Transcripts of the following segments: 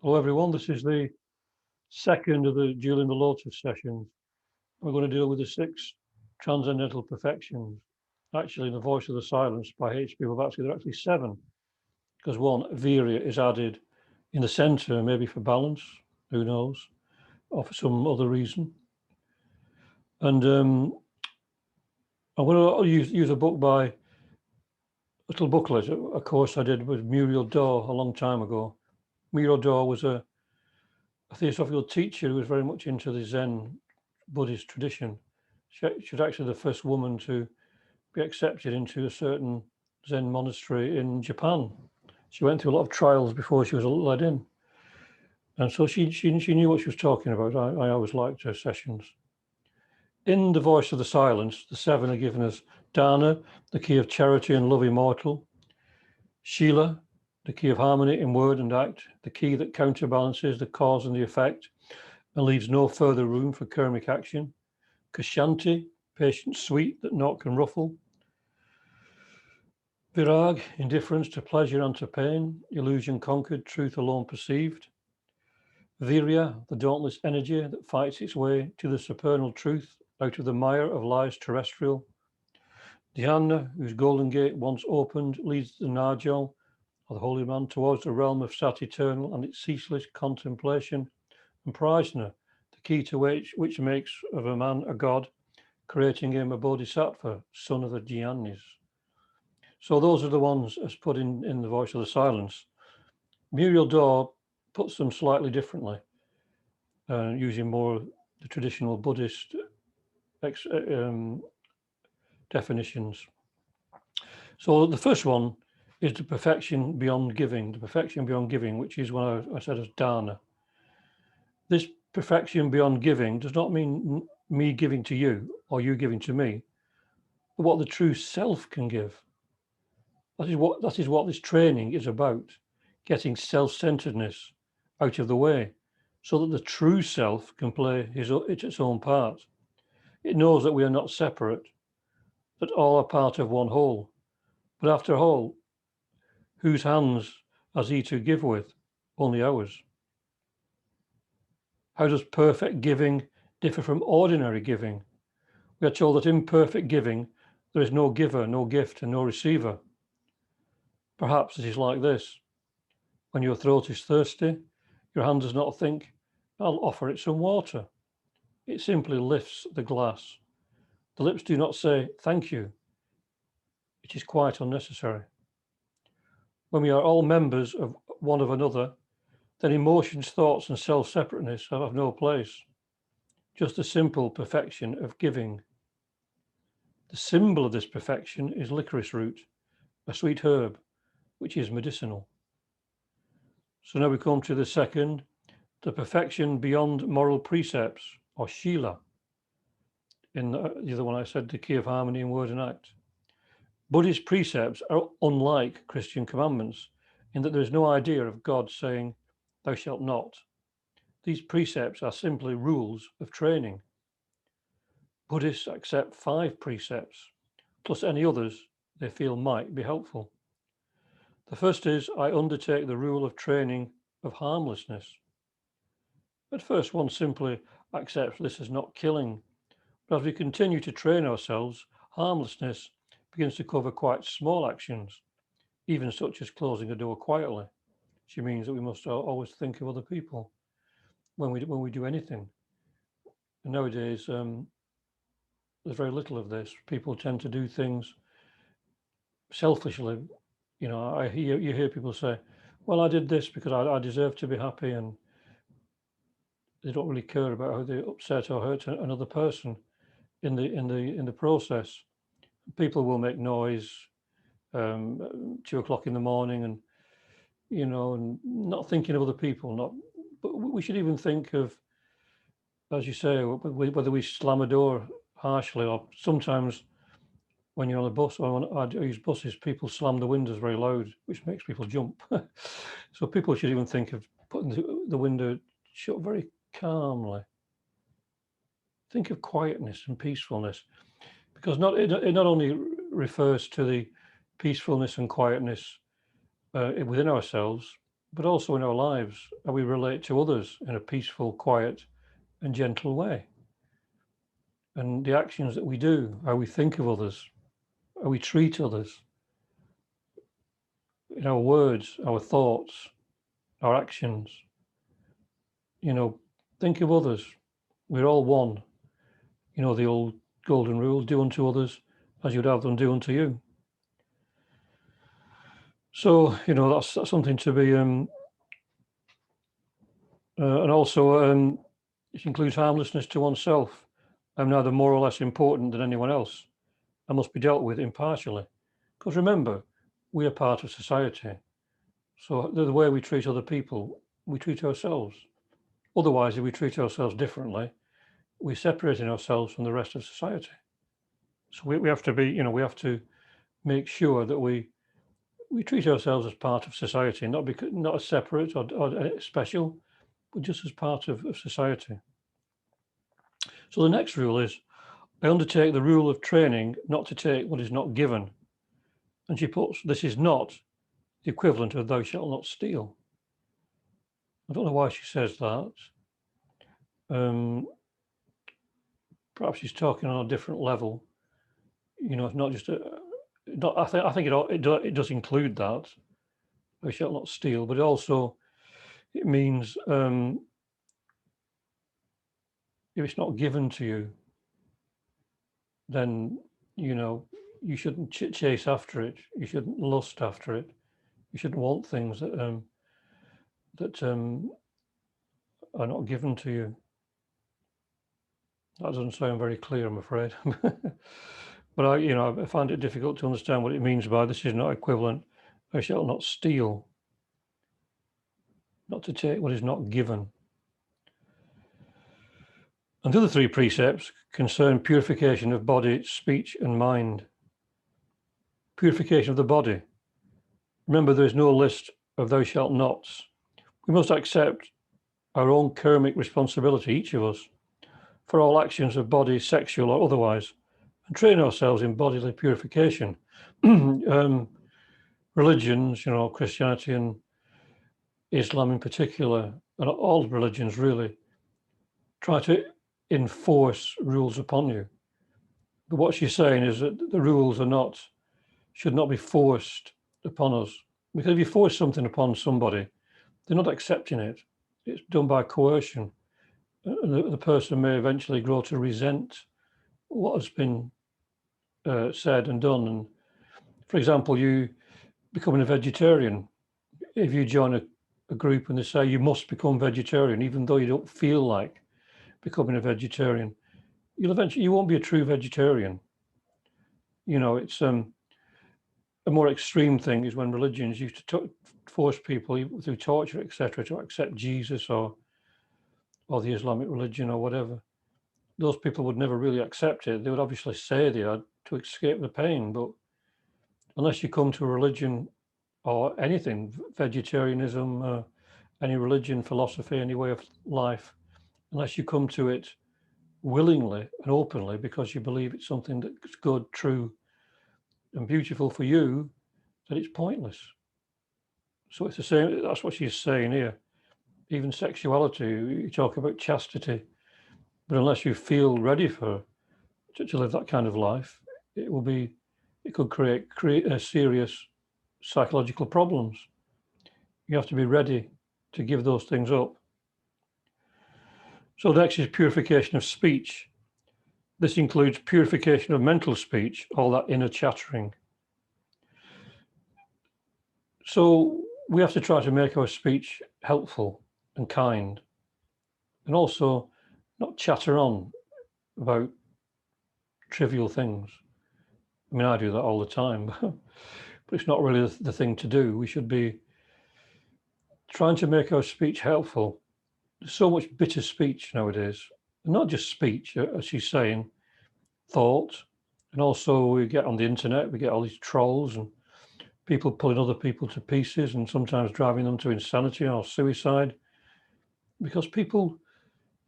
Hello everyone, this is the second of the Dueling the Lotus sessions. We're going to deal with the six transcendental perfections. Actually, in The Voice of the Silence by H.P. Blavatsky, there are actually seven, because one, Virya, is added in the centre, maybe for balance, who knows, or for some other reason. And I'm going to use a book by a little booklet, a course I did with Muriel Daw a long time ago. Muriel Daw was a theosophical teacher who was very much into the Zen Buddhist tradition. She was actually the first woman to be accepted into a certain Zen monastery in Japan. She went through a lot of trials before she was let in. And so she knew what she was talking about. I always liked her sessions. In The Voice of the Silence, the seven are given as Dana, the key of charity and love immortal; Shila, the key of harmony in word and act, the key that counterbalances the cause and the effect and leaves no further room for karmic action; Kshanti, patience sweet that naught can ruffle; Virag, indifference to pleasure and to pain, illusion conquered, truth alone perceived; Virya, the dauntless energy that fights its way to the supernal truth out of the mire of lies terrestrial; Dhyana, whose golden gate once opened leads the Narjal, or the holy man, towards the realm of Sat eternal and its ceaseless contemplation; and Prajna, the key to which makes of a man a god, creating him a bodhisattva, son of the Jnanis. So those are the ones as put in The Voice of the Silence. Muriel Daw puts them slightly differently, using more the traditional Buddhist definitions. So the first one is the perfection beyond giving, which is what I said as dana. This perfection beyond giving does not mean me giving to you or you giving to me, but what the true self can give. That is what this training is about, getting self-centeredness out of the way so that the true self can play its own part. It knows that we are not separate, that all are part of one whole. But after all, whose hands has he to give with? Only ours. How does perfect giving differ from ordinary giving? We are told that in perfect giving, there is no giver, no gift, and no receiver. Perhaps it is like this. When your throat is thirsty, your hand does not think, I'll offer it some water. It simply lifts the glass. The lips do not say, thank you. It is quite unnecessary. When we are all members of one of another, then emotions, thoughts, and self-separateness have no place. Just the simple perfection of giving. The symbol of this perfection is licorice root, a sweet herb, which is medicinal. So now we come to the second, the perfection beyond moral precepts, or Shila. In the other one I said, the key of harmony in word and act. Buddhist precepts are unlike Christian commandments in that there is no idea of God saying, thou shalt not. These precepts are simply rules of training. Buddhists accept 5 precepts, plus any others they feel might be helpful. The first is, I undertake the rule of training of harmlessness. At first, one simply accepts this as not killing, but as we continue to train ourselves, harmlessness begins to cover quite small actions, even such as closing a door quietly. Which means that we must always think of other people when we do anything. And nowadays, there's very little of this. People tend to do things selfishly. You know, you hear people say, "Well, I did this because I deserve to be happy," and they don't really care about how they upset or hurt another person in the process. People will make noise 2 o'clock in the morning, and and not thinking of other people. Not, but we should even think of, as you say, whether we slam a door harshly, or sometimes when you're on a bus, or when I use buses, people slam the windows very loud, which makes people jump. So people should even think of putting the window shut very calmly. Think of quietness and peacefulness, because it not only refers to the peacefulness and quietness within ourselves, but also in our lives, how we relate to others in a peaceful, quiet, and gentle way. And the actions that we do, how we think of others, how we treat others, in our words, our thoughts, our actions. Think of others. We're all one. The old golden rule, do unto others as you'd have them do unto you. So, that's something to be, and also it includes harmlessness to oneself. I'm neither more or less important than anyone else. I must be dealt with impartially. Because remember, we are part of society. So the way we treat other people, we treat ourselves. Otherwise, if we treat ourselves differently, we're separating ourselves from the rest of society. So we have to be, we have to make sure that we treat ourselves as part of society, not as separate or special, but just as part of society. So the next rule is, I undertake the rule of training not to take what is not given. And she puts, this is not the equivalent of thou shalt not steal. I don't know why she says that. Perhaps she's talking on a different level. It's not just I think it does include that. Thou shalt not steal, but it means if it's not given to you, then you shouldn't chase after it. You shouldn't lust after it. You shouldn't want things that are not given to you. That doesn't sound very clear, I'm afraid. But I find it difficult to understand what it means by this is not equivalent. I shall not steal. Not to take what is not given. And the other three precepts concern purification of body, speech, and mind. Purification of the body. Remember, there is no list of thou shalt nots. We must accept our own karmic responsibility, each of us, for all actions of body, sexual or otherwise, and train ourselves in bodily purification. Religions, Christianity and Islam in particular, and all religions really, try to enforce rules upon you. But what she's saying is that the rules should not be forced upon us. Because if you force something upon somebody, they're not accepting it. It's done by coercion. And the person may eventually grow to resent what has been said and done. And for example, you becoming a vegetarian, if you join a group and they say you must become vegetarian, even though you don't feel like becoming a vegetarian, you won't be a true vegetarian. It's a more extreme thing is when religions used to force people through torture, etc., to accept Jesus or the Islamic religion or whatever. Those people would never really accept it. They would obviously say they are to escape the pain, but unless you come to a religion or anything, vegetarianism, any religion, philosophy, any way of life, unless you come to it willingly and openly because you believe it's something that's good, true, and beautiful for you, then it's pointless. So it's the same, that's what she's saying here. Even sexuality, you talk about chastity, but unless you feel ready to live that kind of life, it could create serious psychological problems. You have to be ready to give those things up. So next is purification of speech. This includes purification of mental speech, all that inner chattering. So we have to try to make our speech helpful and kind, and also not chatter on about trivial things. I mean, I do that all the time, but it's not really the thing to do. We should be trying to make our speech helpful. There's so much bitter speech nowadays, and not just speech, as she's saying, thought, and also we get on the internet, we get all these trolls and people pulling other people to pieces and sometimes driving them to insanity or suicide, because people,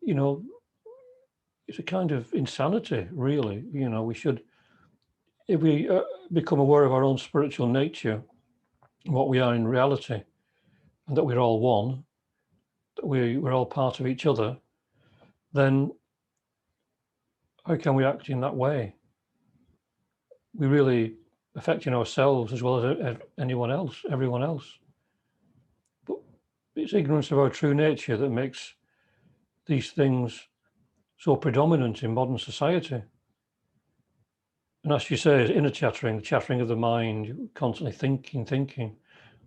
it's a kind of insanity, really. We should, if we become aware of our own spiritual nature, what we are in reality, and that we're all one, that we're all part of each other, then how can we act in that way? We're really affecting ourselves as well as anyone else, everyone else. But it's ignorance of our true nature that makes these things so predominant in modern society. And as you say, inner chattering, the chattering of the mind, constantly thinking.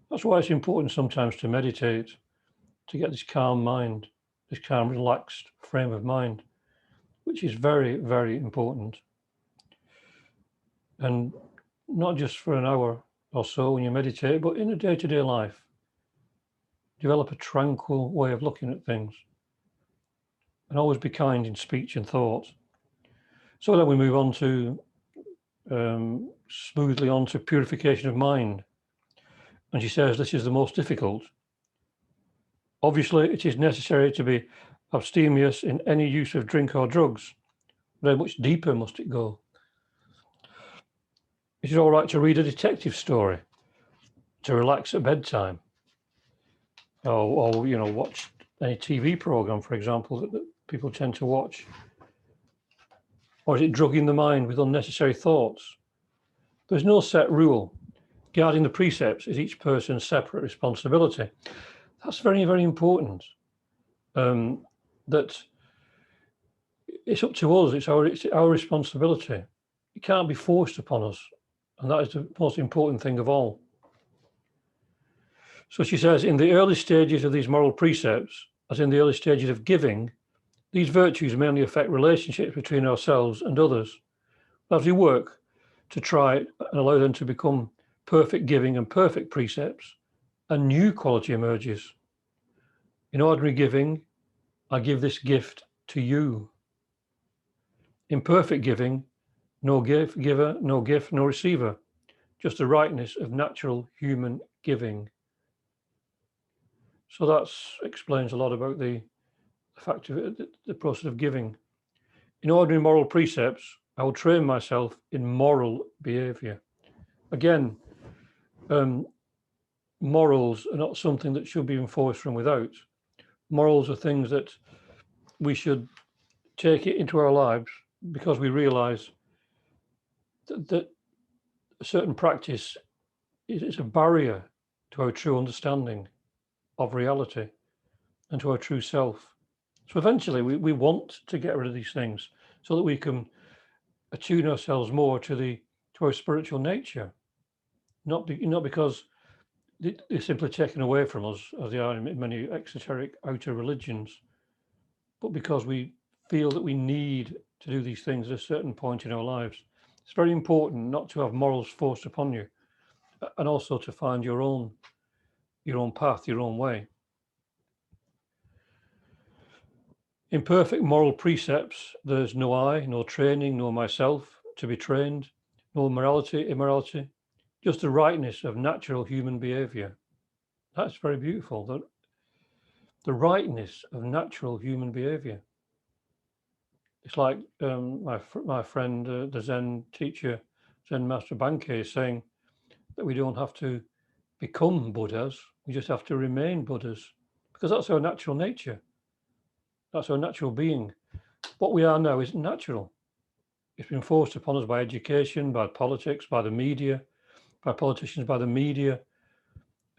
That's why it's important sometimes to meditate, to get this calm mind, this calm, relaxed frame of mind, which is very, very important. And not just for an hour or so when you meditate, but in a day-to-day life. Develop a tranquil way of looking at things. And always be kind in speech and thought. So then we move on to smoothly on to purification of mind. And she says this is the most difficult. Obviously, it is necessary to be abstemious in any use of drink or drugs. Very much deeper must it go. It is all right to read a detective story, to relax at bedtime, or watch any TV program, for example, that people tend to watch. Or is it drugging the mind with unnecessary thoughts? There's no set rule. Guarding the precepts is each person's separate responsibility. That's very, very important. That it's up to us. It's our responsibility. It can't be forced upon us, and that is the most important thing of all. So she says, in the early stages of these moral precepts, as in the early stages of giving, these virtues mainly affect relationships between ourselves and others. As we work to try and allow them to become perfect giving and perfect precepts, a new quality emerges. In ordinary giving, I give this gift to you. In perfect giving, no giver, no gift, no receiver, just the rightness of natural human giving. So that explains a lot about the fact of it, the process of giving. In ordinary moral precepts, I will train myself in moral behavior. Again, morals are not something that should be enforced from without. Morals are things that we should take it into our lives because we realize that a certain practice is a barrier to our true understanding of reality and to our true self. So eventually we want to get rid of these things so that we can attune ourselves more to our spiritual nature, not because they're simply taken away from us, as they are in many exoteric outer religions, but because we feel that we need to do these things at a certain point in our lives. It's very important not to have morals forced upon you, and also to find your own path, your own way. In perfect moral precepts, there's no I, no training, no myself to be trained, no morality, immorality, just the rightness of natural human behavior. That's very beautiful. The rightness of natural human behavior. It's like my friend, the Zen teacher, Zen master Bankei, is saying that we don't have to become Buddhas, we just have to remain Buddhas, because that's our natural nature. That's our natural being. What we are now isn't natural. It's been forced upon us by education, by politics, by the media, by politicians, by the media.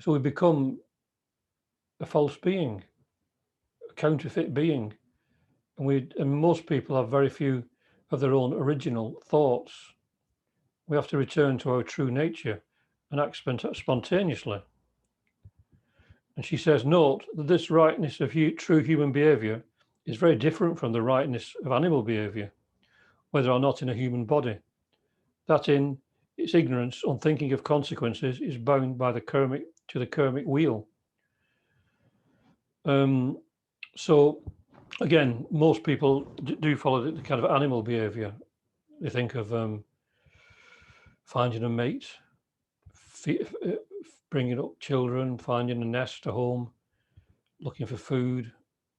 So we become a false being, a counterfeit being. And most people have very few of their own original thoughts. We have to return to our true nature and act spontaneously. And she says, note that this rightness of true human behavior is very different from the rightness of animal behavior, whether or not in a human body. That in its ignorance, unthinking of consequences, is bound by the karmic wheel. So again, most people do follow the kind of animal behavior. They think of finding a mate, bringing up children, finding a nest, a home, looking for food,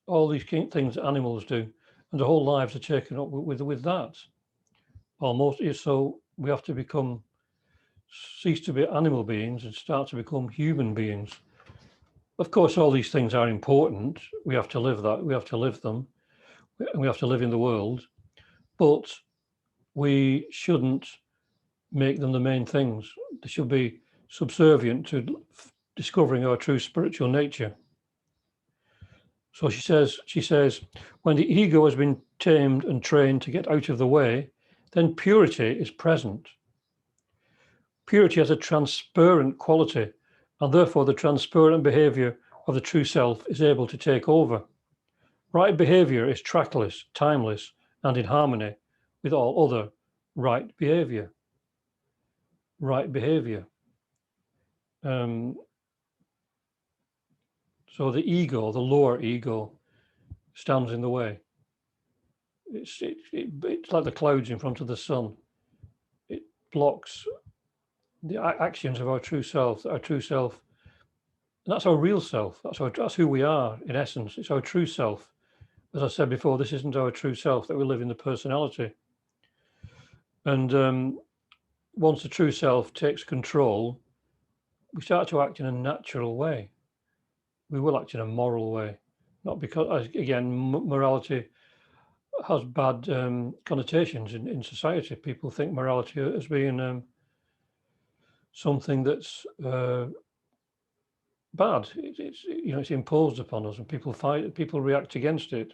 all these things that animals do, and their whole lives are taken up with that. Almost so we have to cease to be animal beings and start to become human beings. Of course, all these things are important. We have to live that. We have to live them. And we have to live in the world. But we shouldn't make them the main things. They should be subservient to discovering our true spiritual nature. So she says, when the ego has been tamed and trained to get out of the way, then purity is present. Purity has a transparent quality, and therefore the transparent behavior of the true self is able to take over. Right behavior is trackless, timeless, and in harmony with all other right behavior. Right behavior. So the ego, the lower ego, stands in the way. It's like the clouds in front of the sun. It blocks the actions of our true self. Our true self, and that's our real self. That's who we are in essence. It's our true self. As I said before, this isn't our true self that we live in the personality. And once the true self takes control, we start to act in a natural way. We will act in a moral way, not because, again, morality has bad connotations in society. People think morality as being something that's bad. It's imposed upon us, and people react against it.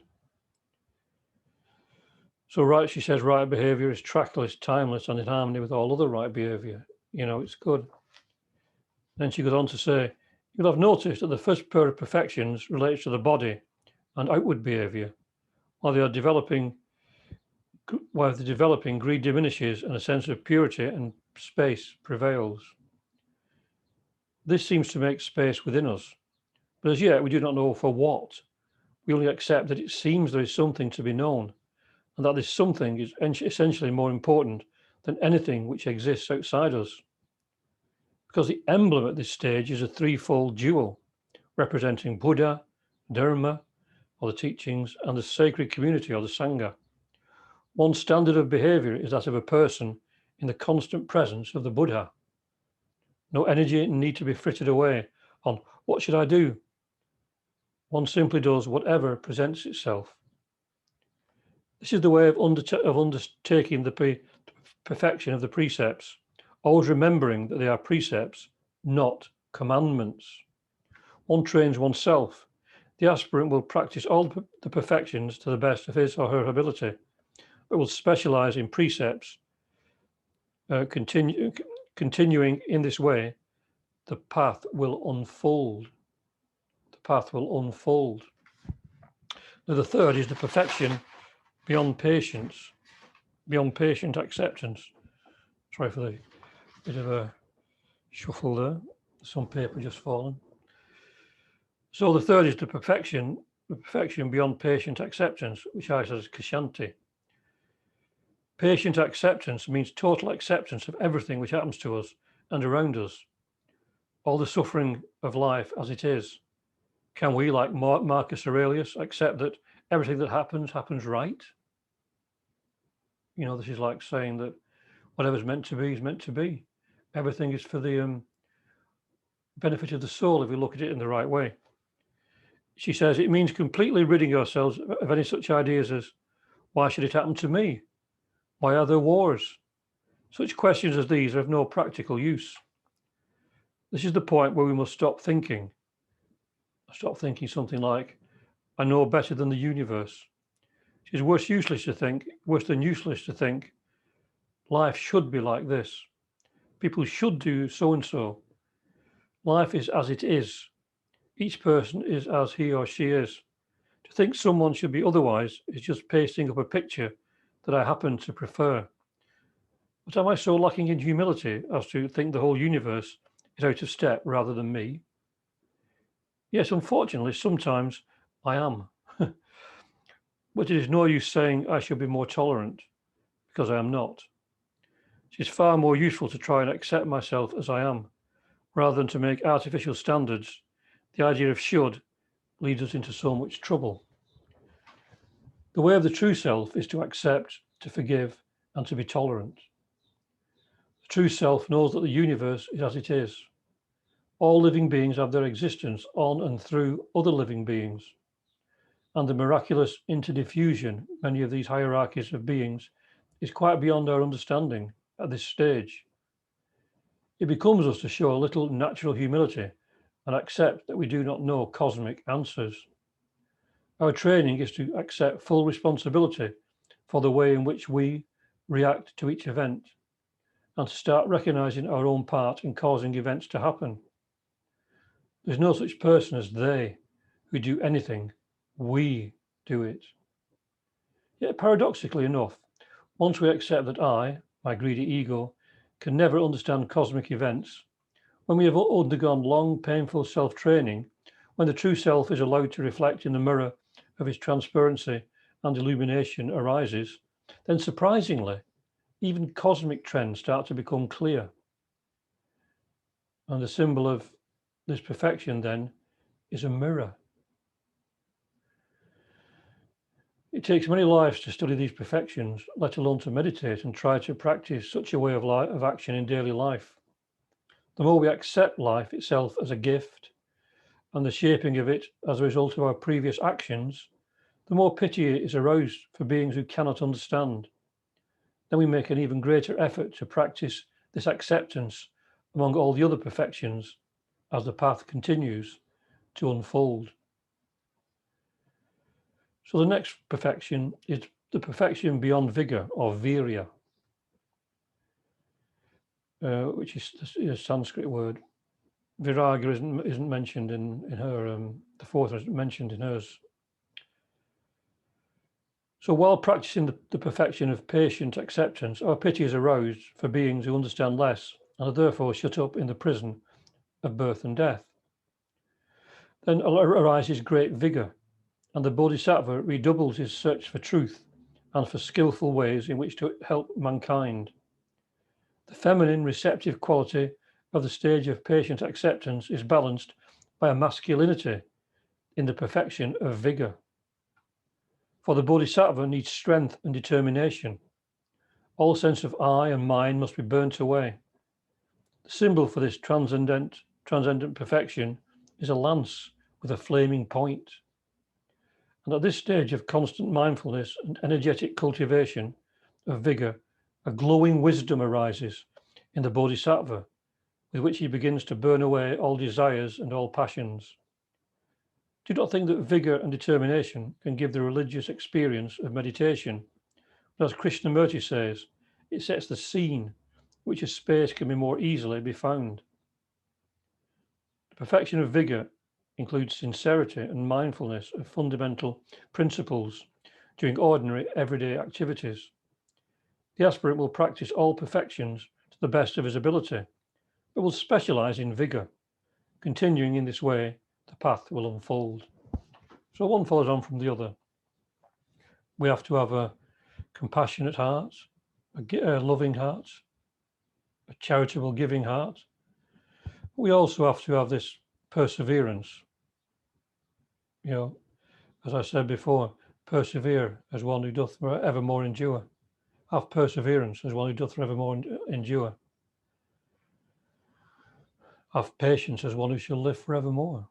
So she says, right behavior is trackless, timeless, and in harmony with all other right behavior. It's good. Then she goes on to say, you'll have noticed that the first pair of perfections relates to the body and outward behavior. While they're developing, greed diminishes and a sense of purity and space prevails. This seems to make space within us, but as yet we do not know for what. We only accept that it seems there is something to be known, and that this something is essentially more important than anything which exists outside us. Because the emblem at this stage is a threefold jewel, representing Buddha, Dharma, or the teachings, and the sacred community, or the Sangha. One standard of behavior is that of a person in the constant presence of the Buddha. No energy need to be frittered away on what should I do? One simply does whatever presents itself. This is the way of undertaking the perfection of the precepts, always remembering that they are precepts, not commandments. One trains oneself. The aspirant will practice all the perfections to the best of his or her ability, but will specialize in precepts. Continuing in this way, the path will unfold. The path will unfold. Now, the third is the perfection beyond patience, beyond patient acceptance. Sorry for the bit of a shuffle there. Some paper just fallen. So the third is the perfection beyond patient acceptance, which I said is Kshanti. Patient acceptance means total acceptance of everything which happens to us and around us, all the suffering of life as it is. Can we, like Marcus Aurelius, accept that everything that happens right? This is like saying that whatever's meant to be is meant to be. Everything is for the benefit of the soul if we look at it in the right way. She says it means completely ridding ourselves of any such ideas as, why should it happen to me? Why are there wars? Such questions as these are of no practical use. This is the point where we must stop thinking something like, I know better than the universe. It is worse than useless to think, life should be like this. People should do so and so. Life is as it is. Each person is as he or she is. To think someone should be otherwise is just pasting up a picture that I happen to prefer. But am I so lacking in humility as to think the whole universe is out of step rather than me? Yes, unfortunately, sometimes I am. But it is no use saying I should be more tolerant, because I am not. It is far more useful to try and accept myself as I am, rather than to make artificial standards. The idea of should leads us into so much trouble. The way of the true self is to accept, to forgive, and to be tolerant. The true self knows that the universe is as it is. All living beings have their existence on and through other living beings, and the miraculous interdiffusion many of these hierarchies of beings is quite beyond our understanding at this stage. It becomes us to show a little natural humility and accept that we do not know cosmic answers. Our training is to accept full responsibility for the way in which we react to each event, and to start recognizing our own part in causing events to happen. There's no such person as they who do anything. We do it. Yet paradoxically enough, once we accept that I, my greedy ego, can never understand cosmic events, when we have undergone long, painful self-training, when the true self is allowed to reflect in the mirror of his transparency and illumination arises, then surprisingly, even cosmic trends start to become clear. And the symbol of this perfection then is a mirror. It takes many lives to study these perfections, let alone to meditate and try to practice such a way of action in daily life. The more we accept life itself as a gift and the shaping of it as a result of our previous actions, the more pity is aroused for beings who cannot understand. Then we make an even greater effort to practice this acceptance among all the other perfections as the path continues to unfold. So the next perfection is the perfection beyond vigor, or virya, which is a Sanskrit word. Viraga isn't mentioned in her. The fourth is mentioned in hers. So while practicing the perfection of patient acceptance, our pity is aroused for beings who understand less and are therefore shut up in the prison of birth and death. Then arises great vigor, and the Bodhisattva redoubles his search for truth and for skillful ways in which to help mankind. The feminine receptive quality of the stage of patient acceptance is balanced by a masculinity in the perfection of vigor. For the Bodhisattva needs strength and determination. All sense of I and mine must be burnt away. The symbol for this transcendent perfection is a lance with a flaming point. And at this stage of constant mindfulness and energetic cultivation of vigor, a glowing wisdom arises in the Bodhisattva, with which he begins to burn away all desires and all passions. Do not think that vigor and determination can give the religious experience of meditation, but as Krishnamurti says, it sets the scene which a space can be more easily be found. The perfection of vigor includes sincerity and mindfulness of fundamental principles during ordinary everyday activities. The aspirant will practice all perfections to the best of his ability, but will specialize in vigor. Continuing in this way, the path will unfold. So one follows on from the other. We have to have a compassionate heart, a loving heart, a charitable giving heart. We also have to have this perseverance. You know, as I said before, persevere as one who doth evermore endure. Have perseverance as one who doth evermore endure. Have patience as one who shall live forevermore.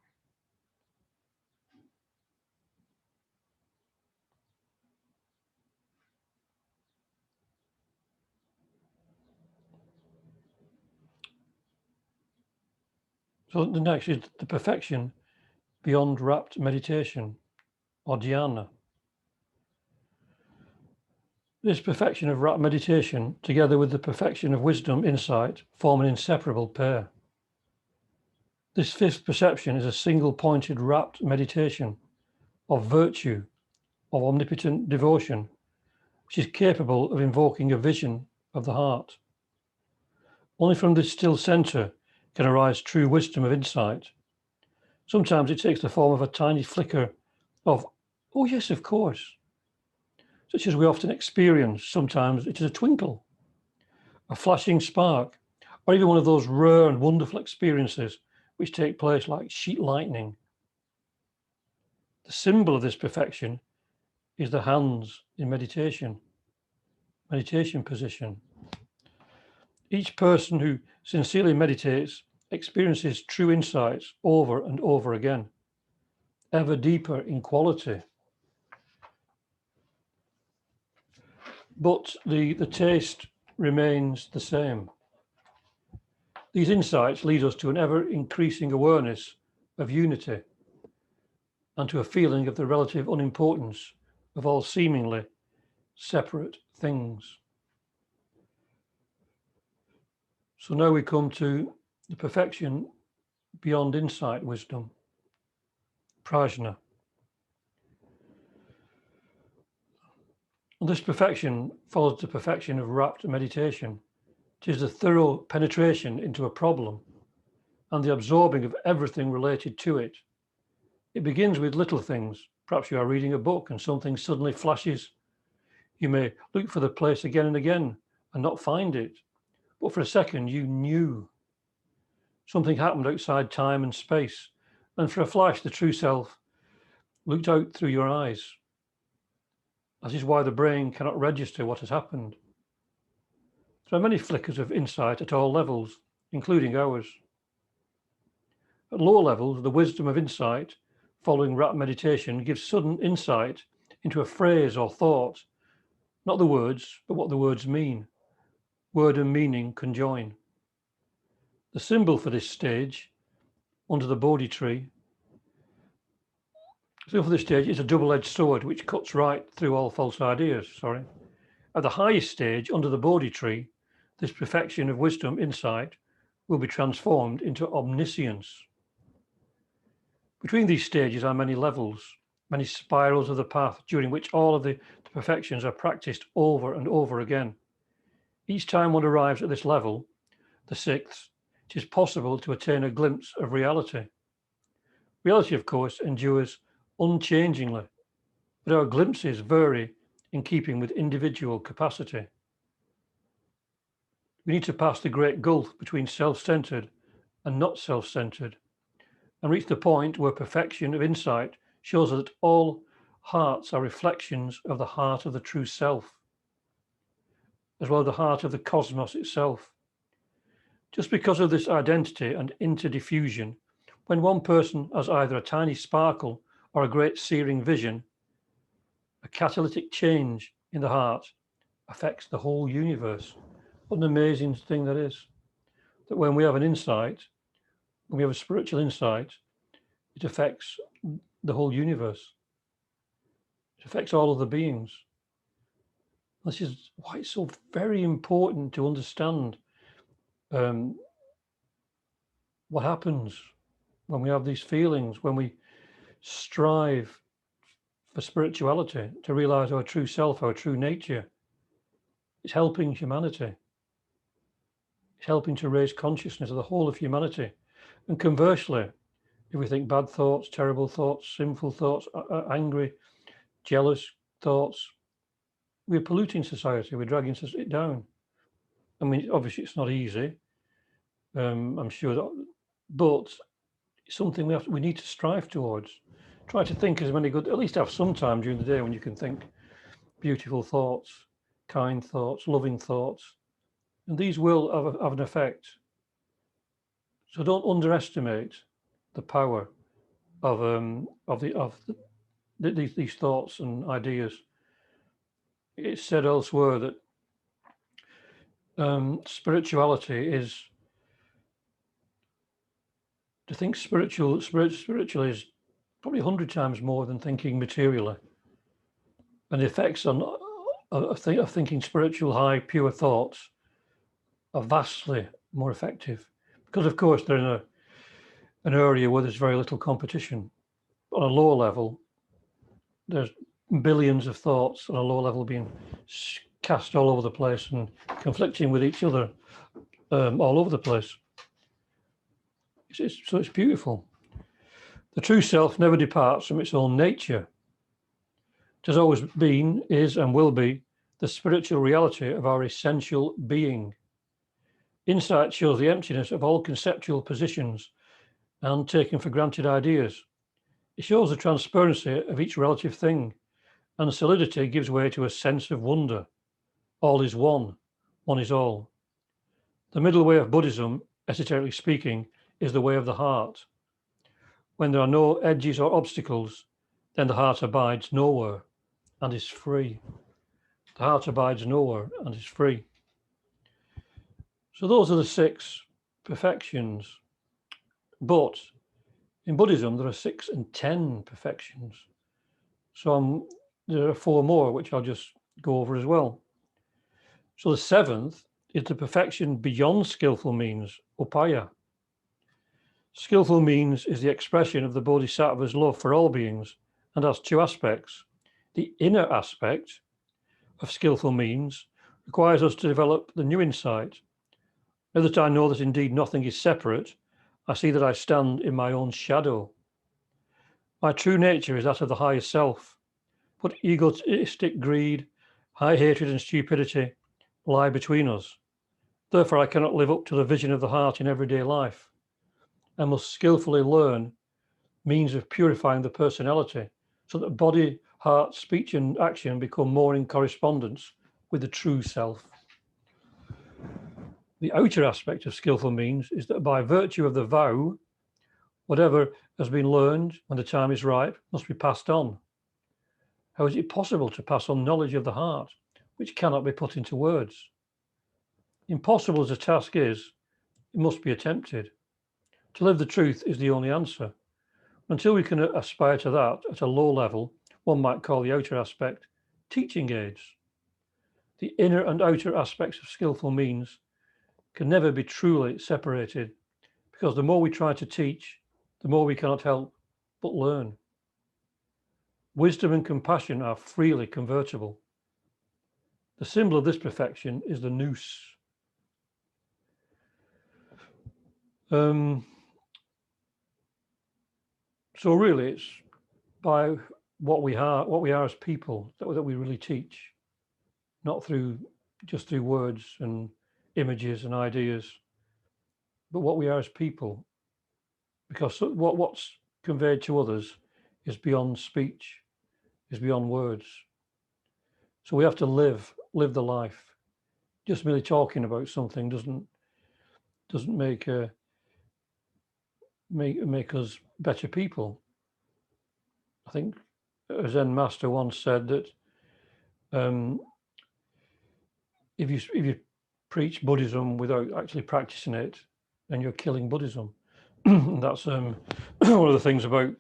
So the next is the perfection beyond rapt meditation, or dhyana. This perfection of rapt meditation, together with the perfection of wisdom insight, form an inseparable pair. This fifth perception is a single-pointed rapt meditation of virtue, of omnipotent devotion, which is capable of invoking a vision of the heart. Only from this still center can arise true wisdom of insight. Sometimes it takes the form of a tiny flicker of, oh yes, of course, such as we often experience. Sometimes it is a twinkle, a flashing spark, or even one of those rare and wonderful experiences which take place like sheet lightning. The symbol of this perfection is the hands in meditation position. Each person who sincerely meditates experiences true insights over and over again, ever deeper in quality. But the taste remains the same. These insights lead us to an ever-increasing awareness of unity and to a feeling of the relative unimportance of all seemingly separate things. So now we come to the perfection beyond insight wisdom, prajna. And this perfection follows the perfection of rapt meditation. It is the thorough penetration into a problem and the absorbing of everything related to it. It begins with little things. Perhaps you are reading a book and something suddenly flashes. You may look for the place again and again and not find it. But for a second, you knew. Something happened outside time and space. And for a flash, the true self looked out through your eyes. That is why the brain cannot register what has happened. There are many flickers of insight at all levels, including ours. At lower levels, the wisdom of insight following rapt meditation gives sudden insight into a phrase or thought, not the words, but what the words mean. Word and meaning conjoin. The symbol for this stage, under the Bodhi tree, is a double-edged sword which cuts right through all false ideas. At the highest stage, under the Bodhi tree, this perfection of wisdom, insight, will be transformed into omniscience. Between these stages are many levels, many spirals of the path during which all of the perfections are practiced over and over again. Each time one arrives at this level, the sixth, it is possible to attain a glimpse of reality. Reality, of course, endures unchangingly, but our glimpses vary in keeping with individual capacity. We need to pass the great gulf between self-centered and not self-centered and reach the point where perfection of insight shows us that all hearts are reflections of the heart of the true self, as well as the heart of the cosmos itself. Just because of this identity and interdiffusion, when one person has either a tiny sparkle or a great searing vision, a catalytic change in the heart affects the whole universe. What an amazing thing that is. That when we have an insight, when we have a spiritual insight, it affects the whole universe. It affects all of the beings. This is why it's so very important to understand what happens when we have these feelings, when we strive for spirituality, to realize our true self, our true nature. It's helping humanity. It's helping to raise consciousness of the whole of humanity. And conversely, if we think bad thoughts, terrible thoughts, sinful thoughts, angry, jealous thoughts, we're polluting society, we're dragging it down. I mean, obviously it's not easy, I'm sure, but it's something we need to strive towards. Try to think as many good, at least have some time during the day when you can think beautiful thoughts, kind thoughts, loving thoughts, and these will have an effect. So don't underestimate the power of these thoughts and ideas. It's said elsewhere that spirituality is, to think spiritual is probably 100 times more than thinking materially. And the effects of thinking spiritual, high, pure thoughts are vastly more effective, because of course they're in an area where there's very little competition. On a lower level, there's billions of thoughts on a lower level being cast all over the place and conflicting with each other all over the place. So it's beautiful. The true self never departs from its own nature. It has always been, is, and will be the spiritual reality of our essential being. Insight shows the emptiness of all conceptual positions and taken for granted ideas. It shows the transparency of each relative thing, and solidity gives way to a sense of wonder. All is one, one is all. The middle way of Buddhism, esoterically speaking, is the way of the heart. When there are no edges or obstacles, then the heart abides nowhere and is free. The heart abides nowhere and is free. So those are the 6 perfections. But in Buddhism, there are 6 and 10 perfections. So there are 4 more, which I'll just go over as well. So the 7th is the perfection beyond skillful means, upaya. Skillful means is the expression of the Bodhisattva's love for all beings and has 2 aspects. The inner aspect of skillful means requires us to develop the new insight. Now that I know that indeed nothing is separate, I see that I stand in my own shadow. My true nature is that of the higher self, but egoistic greed, high hatred and stupidity lie between us. Therefore, I cannot live up to the vision of the heart in everyday life. I must skillfully learn means of purifying the personality so that body, heart, speech and action become more in correspondence with the true self. The outer aspect of skillful means is that by virtue of the vow, whatever has been learned when the time is ripe must be passed on. How is it possible to pass on knowledge of the heart, which cannot be put into words? Impossible as a task is, it must be attempted. To live the truth is the only answer. Until we can aspire to that at a low level, one might call the outer aspect teaching aids. The inner and outer aspects of skillful means can never be truly separated, because the more we try to teach, the more we cannot help but learn. Wisdom and compassion are freely convertible. The symbol of this perfection is the noose. So really, it's by what we are as people that we really teach, not just through words and images and ideas, but what we are as people. Because what's conveyed to others is beyond speech, is beyond words. So we have to live the life. Just merely talking about something doesn't make us better people. I think a Zen master once said that if you preach Buddhism without actually practicing it, then you're killing Buddhism. That's one of the things about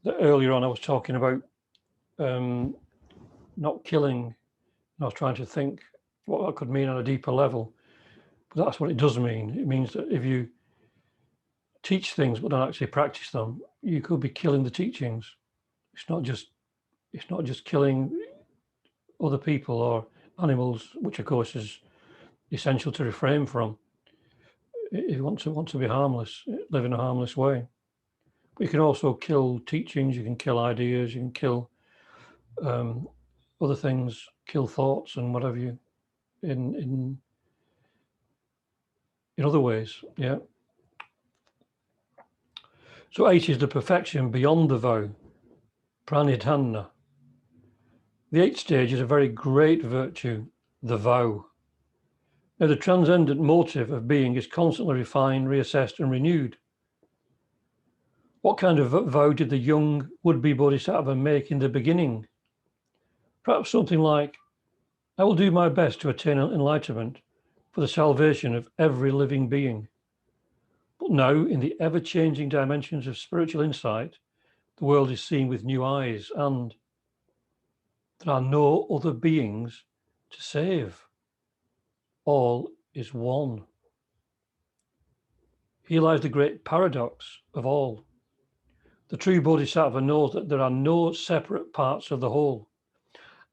that earlier on I was talking about not killing. I was trying to think what that could mean on a deeper level, but that's what it does mean. It means that if you teach things but don't actually practice them, you could be killing the teachings. It's not just killing other people or animals, which of course is essential to refrain from if you want to be harmless, live in a harmless way. But you can also kill teachings, you can kill ideas, you can kill other things, kill thoughts and whatever you in other ways. Yeah. So 8 is the perfection beyond the vow, pranidhana. The 8th stage is a very great virtue, the vow. Now, the transcendent motive of being is constantly refined, reassessed, and renewed. What kind of vow did the young would-be bodhisattva make in the beginning? Perhaps something like, I will do my best to attain enlightenment for the salvation of every living being. But now, in the ever-changing dimensions of spiritual insight, the world is seen with new eyes, and there are no other beings to save. All is one. Here lies the great paradox of all. The true bodhisattva knows that there are no separate parts of the whole.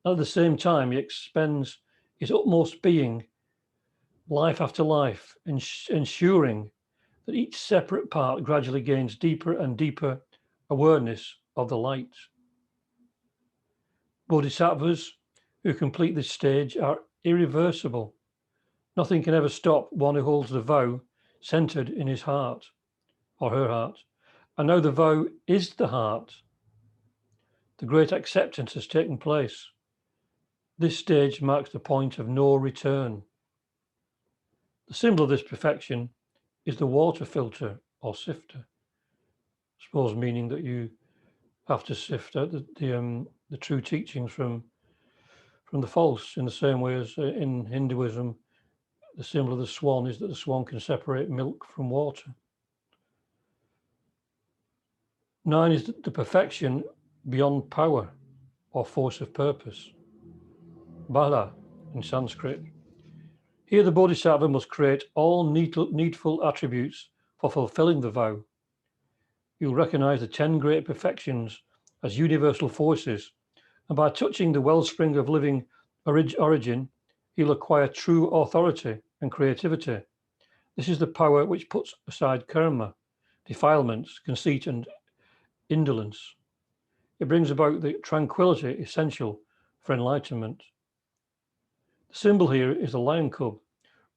At the same time, he expends his utmost being, life after life, ensuring that each separate part gradually gains deeper and deeper awareness of the light. Bodhisattvas who complete this stage are irreversible. Nothing can ever stop one who holds the vow centered in his heart or her heart. And now the vow is the heart. The great acceptance has taken place. This stage marks the point of no return. The symbol of this perfection is the water filter or sifter. I suppose meaning that you have to sift out the true teachings from the false, in the same way as in Hinduism, the symbol of the swan is that the swan can separate milk from water. 9 is the perfection beyond power or force of purpose. Bala in Sanskrit. Here the Bodhisattva must create all needful attributes for fulfilling the vow. You'll recognize the 10 great perfections as universal forces, and by touching the wellspring of living origin, you'll acquire true authority and creativity. This is the power which puts aside karma, defilements, conceit, and indolence. It brings about the tranquility essential for enlightenment. The symbol here is a lion cub,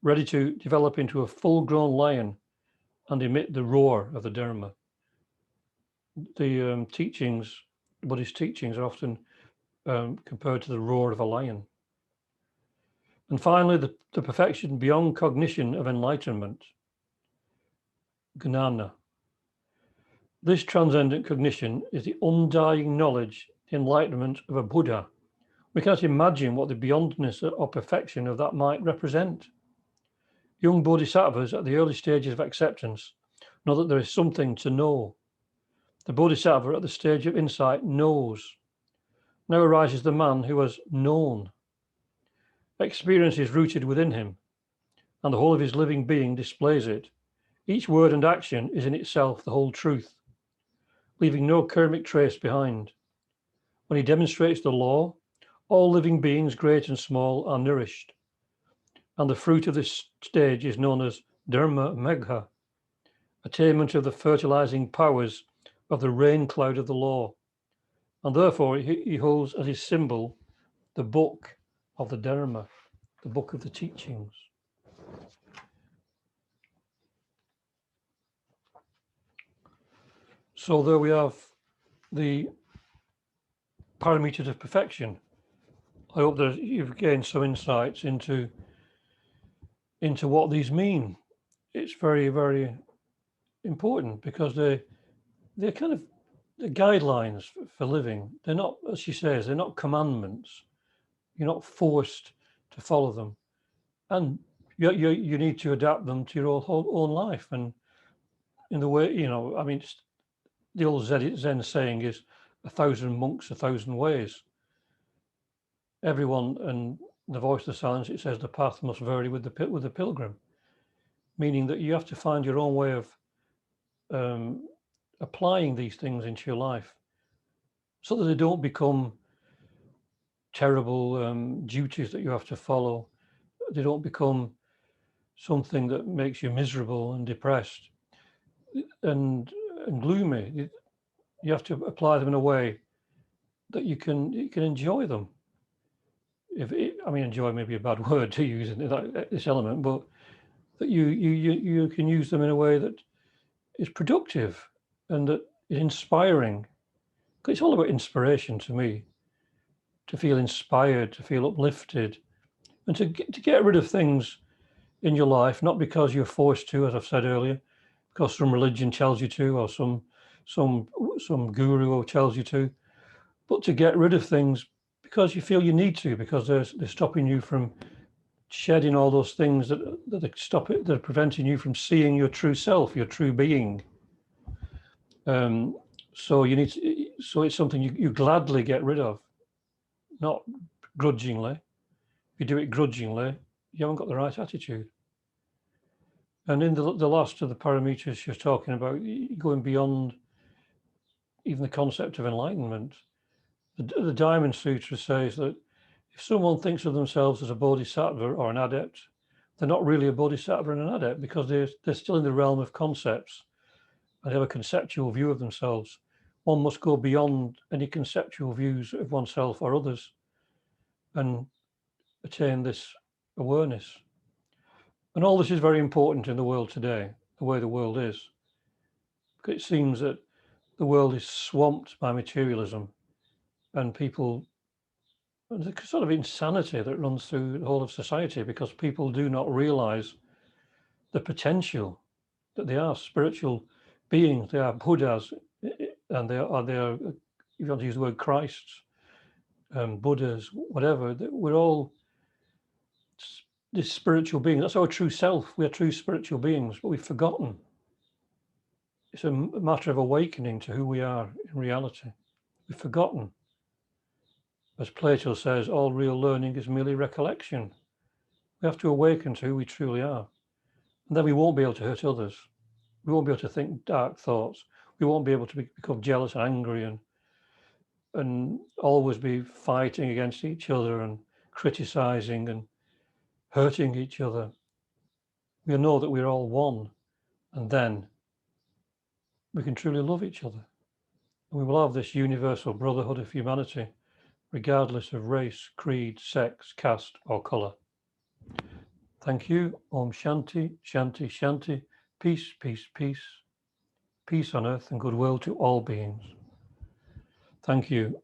ready to develop into a full-grown lion and emit the roar of the Dharma. The Buddhist teachings are often compared to the roar of a lion. And finally, the perfection beyond cognition of enlightenment, Gnana. This transcendent cognition is the undying knowledge, the enlightenment of a Buddha. We cannot imagine what the beyondness or perfection of that might represent. Young bodhisattvas at the early stages of acceptance know that there is something to know. The bodhisattva at the stage of insight knows. Now arises the man who has known. Experience is rooted within him, and the whole of his living being displays it. Each word and action is in itself the whole truth, leaving no karmic trace behind. When he demonstrates the law, all living beings, great and small, are nourished. And the fruit of this stage is known as Dharma Megha, attainment of the fertilizing powers of the rain cloud of the law. And therefore he holds as his symbol the book of the Dharma, the book of the teachings. So there we have the Paramitas of perfection. I hope that you've gained some insights into what these mean. It's very, very important because they're kind of the guidelines for living. They're not, as she says, they're not commandments. You're not forced to follow them, and you need to adapt them to your own life. And in the way, I mean, the old Zen saying is 1,000 monks, 1,000 ways. Everyone, and the voice of the silence, it says the path must vary with the pilgrim, meaning that you have to find your own way of applying these things into your life so that they don't become terrible duties that you have to follow. They don't become something that makes you miserable and depressed and gloomy. You have to apply them in a way that you can enjoy them. Enjoy may be a bad word to use in this element, but that you can use them in a way that is productive and that is inspiring. It's all about inspiration to me, to feel inspired, to feel uplifted, and to get rid of things in your life, not because you're forced to, as I've said earlier, because some religion tells you to, or some guru tells you to, but to get rid of things because you feel you need to, because they're stopping you from shedding all those things that are preventing you from seeing your true self, your true being. So it's something you gladly get rid of, not grudgingly. If you do it grudgingly, you haven't got the right attitude. And in the last of the Paramitas, she's talking about going beyond even the concept of enlightenment. The Diamond Sutra says that if someone thinks of themselves as a bodhisattva or an adept, they're not really a bodhisattva and an adept, because they're still in the realm of concepts and have a conceptual view of themselves. One must go beyond any conceptual views of oneself or others and attain this awareness. And all this is very important in the world today, the way the world is. It seems that the world is swamped by materialism, and people, there's a sort of insanity that runs through the whole of society, because people do not realize the potential that they are spiritual beings. They are Buddhas, and they are if you want to use the word Christs, Buddhas, whatever. We're all this spiritual being. That's our true self. We are true spiritual beings, but we've forgotten. It's a matter of awakening to who we are in reality. We've forgotten. As Plato says, all real learning is merely recollection. We have to awaken to who we truly are. And then we won't be able to hurt others. We won't be able to think dark thoughts. We won't be able to become jealous and angry and always be fighting against each other and criticizing and hurting each other. We know that we're all one, and then we can truly love each other. And we will have this universal brotherhood of humanity, regardless of race, creed, sex, caste, or colour. Thank you. Om Shanti, Shanti, Shanti. Peace, peace, peace. Peace on earth and goodwill to all beings. Thank you.